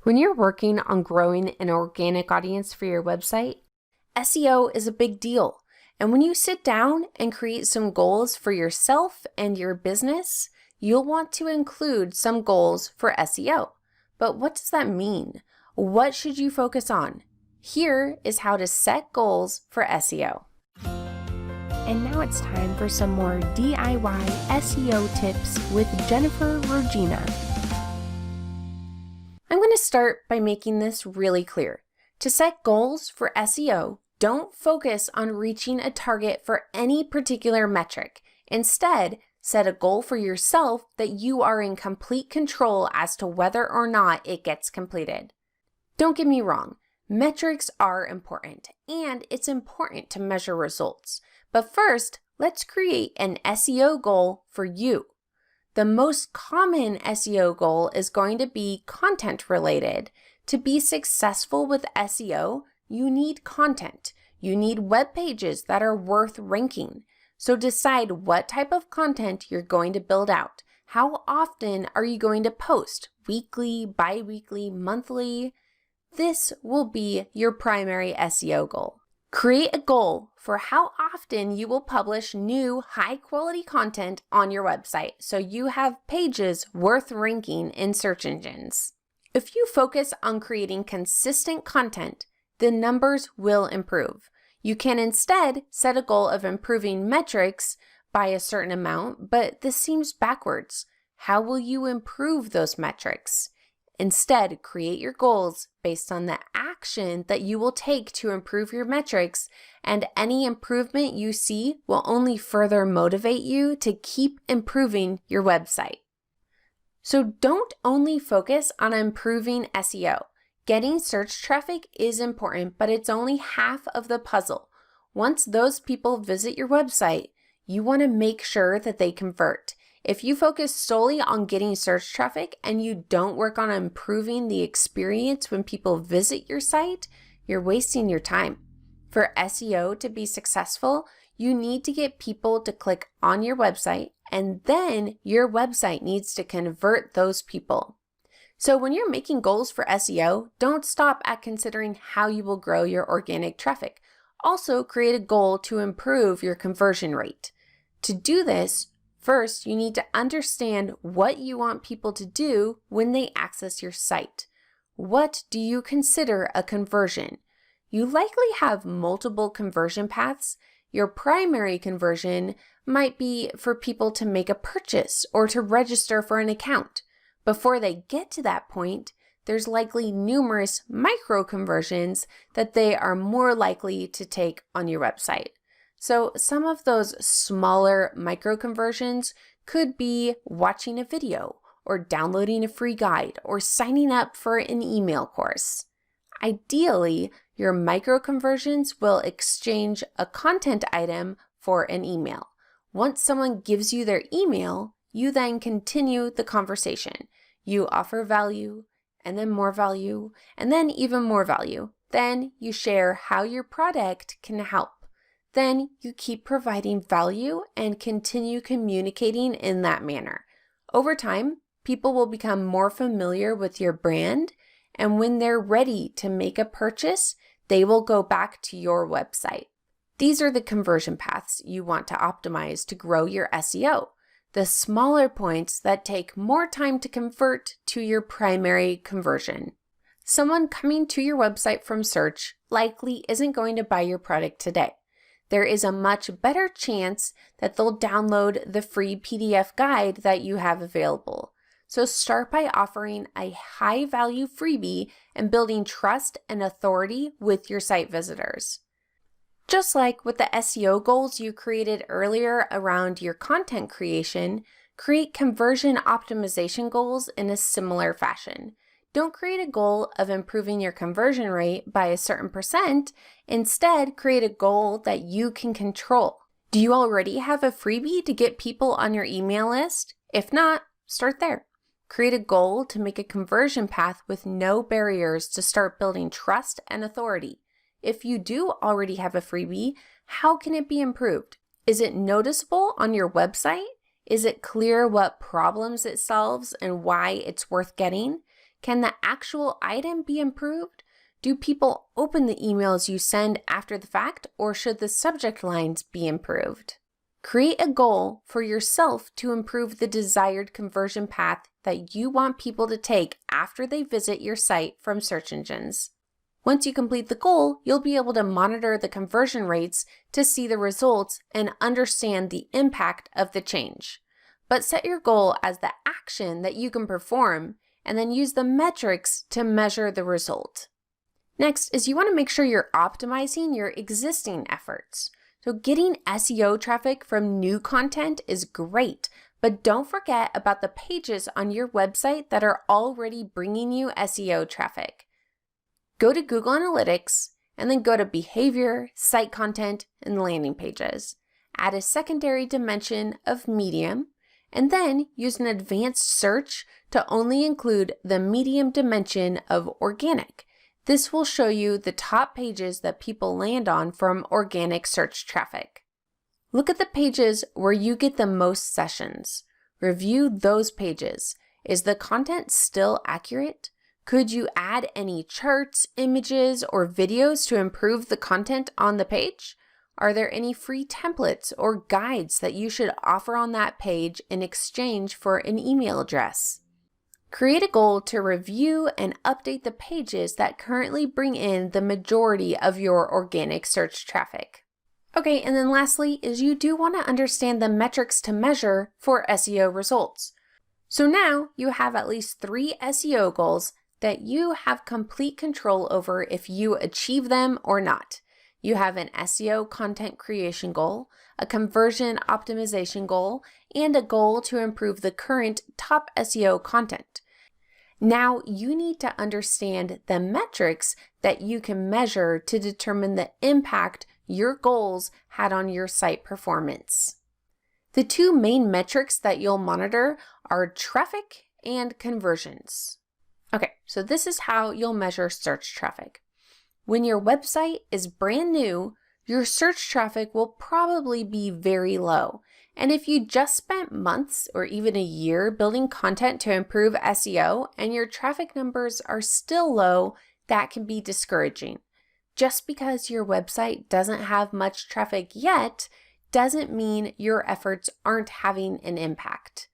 When you're working on growing an organic audience for your website, SEO is a big deal. And when you sit down and create some goals for yourself and your business, you'll want to include some goals for SEO. But what does that mean? What should you focus on? Here is how to set goals for SEO. And now it's time for some more DIY SEO tips with Jennifer Regina. I'm going to start by making this really clear. To set goals for SEO, don't focus on reaching a target for any particular metric. Instead, set a goal for yourself that you are in complete control as to whether or not it gets completed. Don't get me wrong, metrics are important, and it's important to measure results. But first, let's create an SEO goal for you. The most common SEO goal is going to be content related. To be successful with SEO, you need content. You need web pages that are worth ranking. So decide what type of content you're going to build out. How often are you going to post? Weekly, bi-weekly, monthly? This will be your primary SEO goal. Create a goal for how often you will publish new high-quality content on your website so you have pages worth ranking in search engines. If you focus on creating consistent content, the numbers will improve. You can instead set a goal of improving metrics by a certain amount, but this seems backwards. How will you improve those metrics? Instead, create your goals based on the action that you will take to improve your metrics, and any improvement you see will only further motivate you to keep improving your website. So don't only focus on improving SEO. Getting search traffic is important, but it's only half of the puzzle. Once those people visit your website, you want to make sure that they convert. If you focus solely on getting search traffic and you don't work on improving the experience when people visit your site, you're wasting your time. For SEO to be successful, you need to get people to click on your website, and then your website needs to convert those people. So when you're making goals for SEO, don't stop at considering how you will grow your organic traffic. Also, create a goal to improve your conversion rate. To do this, first, you need to understand what you want people to do when they access your site. What do you consider a conversion? You likely have multiple conversion paths. Your primary conversion might be for people to make a purchase or to register for an account. Before they get to that point, there's likely numerous micro conversions that they are more likely to take on your website. So some of those smaller micro conversions could be watching a video or downloading a free guide or signing up for an email course. Ideally, your micro conversions will exchange a content item for an email. Once someone gives you their email, you then continue the conversation. You offer value, and then more value, and then even more value. Then you share how your product can help. Then you keep providing value and continue communicating in that manner. Over time, people will become more familiar with your brand, and when they're ready to make a purchase, they will go back to your website. These are the conversion paths you want to optimize to grow your SEO. The smaller points that take more time to convert to your primary conversion. Someone coming to your website from search likely isn't going to buy your product today. There is a much better chance that they'll download the free PDF guide that you have available. So start by offering a high-value freebie and building trust and authority with your site visitors. Just like with the SEO goals you created earlier around your content creation, create conversion optimization goals in a similar fashion. Don't create a goal of improving your conversion rate by a certain percent. Instead, create a goal that you can control. Do you already have a freebie to get people on your email list? If not, start there. Create a goal to make a conversion path with no barriers to start building trust and authority. If you do already have a freebie, how can it be improved? Is it noticeable on your website? Is it clear what problems it solves and why it's worth getting? Can the actual item be improved? Do people open the emails you send after the fact, or should the subject lines be improved? Create a goal for yourself to improve the desired conversion path that you want people to take after they visit your site from search engines. Once you complete the goal, you'll be able to monitor the conversion rates to see the results and understand the impact of the change. But set your goal as the action that you can perform, and then use the metrics to measure the result. Next is you want to make sure you're optimizing your existing efforts. So getting SEO traffic from new content is great, but don't forget about the pages on your website that are already bringing you SEO traffic. Go to Google Analytics and then go to Behavior, Site Content, and Landing Pages. Add a secondary dimension of medium, and then use an advanced search to only include the medium dimension of organic. This will show you the top pages that people land on from organic search traffic. Look at the pages where you get the most sessions. Review those pages. Is the content still accurate? Could you add any charts, images, or videos to improve the content on the page? Are there any free templates or guides that you should offer on that page in exchange for an email address? Create a goal to review and update the pages that currently bring in the majority of your organic search traffic. Okay, and then lastly is you do want to understand the metrics to measure for SEO results. So now you have at least 3 SEO goals that you have complete control over if you achieve them or not. You have an SEO content creation goal, a conversion optimization goal, and a goal to improve the current top SEO content. Now you need to understand the metrics that you can measure to determine the impact your goals had on your site performance. The 2 main metrics that you'll monitor are traffic and conversions. Okay, so this is how you'll measure search traffic. When your website is brand new, your search traffic will probably be very low. And if you just spent months or even a year building content to improve SEO and your traffic numbers are still low, that can be discouraging. Just because your website doesn't have much traffic yet doesn't mean your efforts aren't having an impact.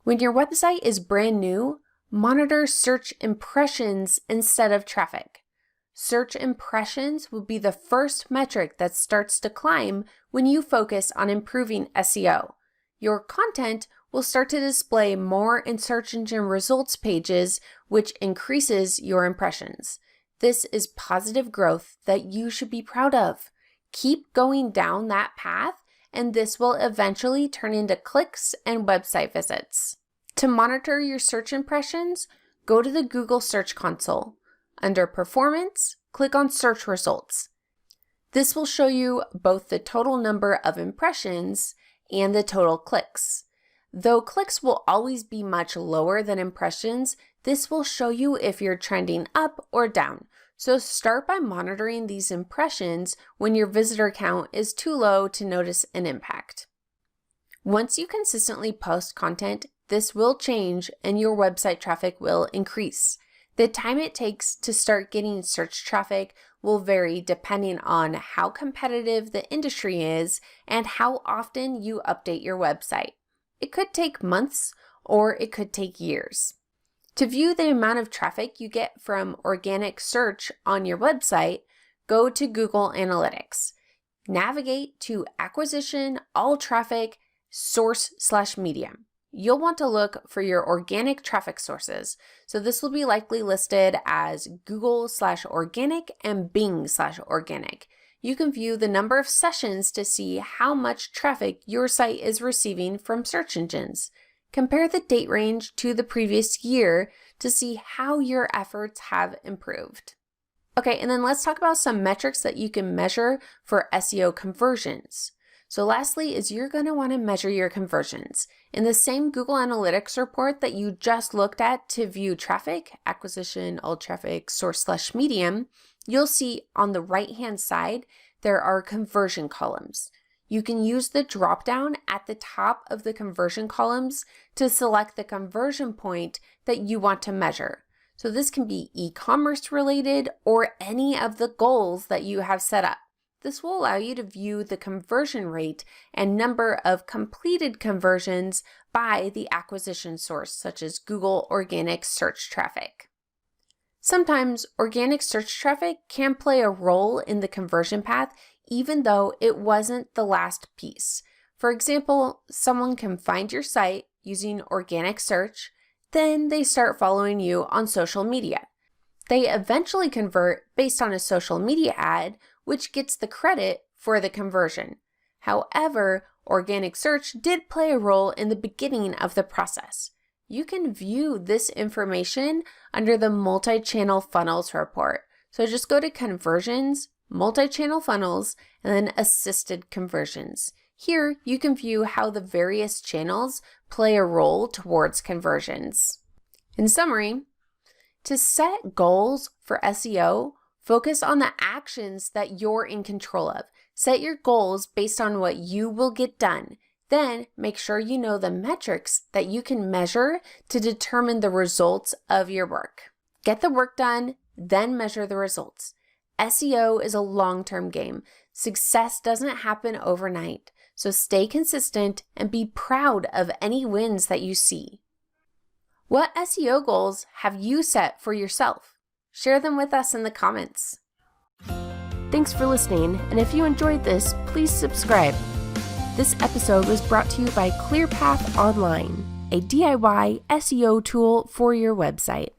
When your website is brand new, monitor search impressions instead of traffic. Search impressions will be the first metric that starts to climb when you focus on improving SEO. Your content will start to display more in search engine results pages, which increases your impressions. This is positive growth that you should be proud of. Keep going down that path, and this will eventually turn into clicks and website visits. To monitor your search impressions, go to the Google Search Console. Under Performance, click on Search Results. This will show you both the total number of impressions and the total clicks. Though clicks will always be much lower than impressions, this will show you if you're trending up or down. So start by monitoring these impressions when your visitor count is too low to notice an impact. Once you consistently post content, this will change and your website traffic will increase. The time it takes to start getting search traffic will vary depending on how competitive the industry is and how often you update your website. It could take months or it could take years. To view the amount of traffic you get from organic search on your website, go to Google Analytics. Navigate to Acquisition, All Traffic, Source/Medium. You'll want to look for your organic traffic sources. So this will be likely listed as Google/organic and Bing/organic. You can view the number of sessions to see how much traffic your site is receiving from search engines. Compare the date range to the previous year to see how your efforts have improved. Okay, and then let's talk about some metrics that you can measure for SEO conversions. So lastly is you're going to want to measure your conversions. In the same Google Analytics report that you just looked at to view traffic, acquisition, all traffic, source/medium, you'll see on the right-hand side, there are conversion columns. You can use the drop-down at the top of the conversion columns to select the conversion point that you want to measure. So this can be e-commerce related or any of the goals that you have set up. This will allow you to view the conversion rate and number of completed conversions by the acquisition source, such as Google organic search traffic. Sometimes organic search traffic can play a role in the conversion path, even though it wasn't the last piece. For example, someone can find your site using organic search, then they start following you on social media. They eventually convert based on a social media ad, which gets the credit for the conversion. However, organic search did play a role in the beginning of the process. You can view this information under the multi-channel funnels report. So just go to conversions, multi-channel funnels, and then assisted conversions. Here, you can view how the various channels play a role towards conversions. In summary, to set goals for SEO, focus on the actions that you're in control of. Set your goals based on what you will get done. Then make sure you know the metrics that you can measure to determine the results of your work. Get the work done, then measure the results. SEO is a long-term game. Success doesn't happen overnight, so stay consistent and be proud of any wins that you see. What SEO goals have you set for yourself? Share them with us in the comments. Thanks for listening, and if you enjoyed this, please subscribe. This episode was brought to you by ClearPath Online, a DIY SEO tool for your website.